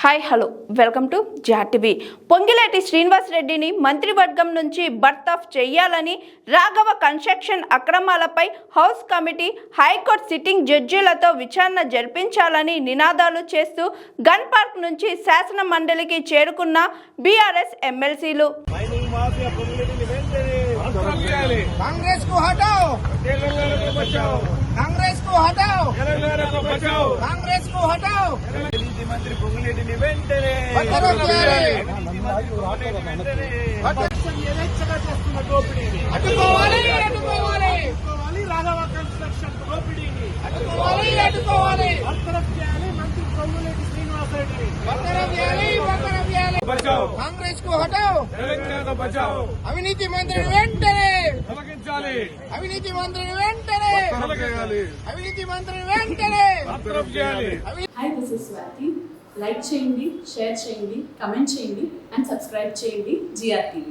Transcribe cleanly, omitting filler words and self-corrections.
Hi hello welcome to GRTV. Ponguleti Srinivas రెడ్డిని మంత్రివర్గం నుంచి బర్తాఫ్ చేయాలని, రాఘవ కన్స్ట్రక్షన్ అక్రమాలపై హౌస్ కమిటీ, హైకోర్టు సిట్టింగ్ జడ్జీలతో విచారణ జరిపించాలని నినాదాలు చేస్తూ గన్ పార్క్ నుంచి శాసన మండలికి చేరుకున్న బీఆర్ఎస్ ఎమ్మెల్సీలు. कांग्रेस को हटाओ, कांग्रेस को हटाओ, कांग्रेस को हटाओ. मंत्री పొంగిలేటిని వెంటనే అడ్డుకోవాలి, అడ్డుకోవాలి, రాఘవ కన్స్ట్రక్షన్ దోపిడీని అడ్డుకోవాలి, అడ్డుకోవాలి. బర్తరఫ్ చేయాలి మంత్రి పొంగిలేటి శ్రీనివాస్ రెడ్డిని. బర్తరఫ్ చేయాలి, బర్తరఫ్ చేయాలి. బచావ్ కాంగ్రెస్ को हटाओ, తెలంగాణ బచావ్. అవినీతి మంత్రిని వెంటనే తొలగించాలి, అవినీతి మంత్రిని వెంటనే తొలగించాలి, అవినీతి మంత్రిని వెంటనే బర్తరఫ్ చేయాలి. Hi, this is Swathi. Like చేయండి, షేర్ చేయండి, కమెంట్ చేయండి అండ్ సబ్స్క్రైబ్ చేయండి జిఆర్టీవీ.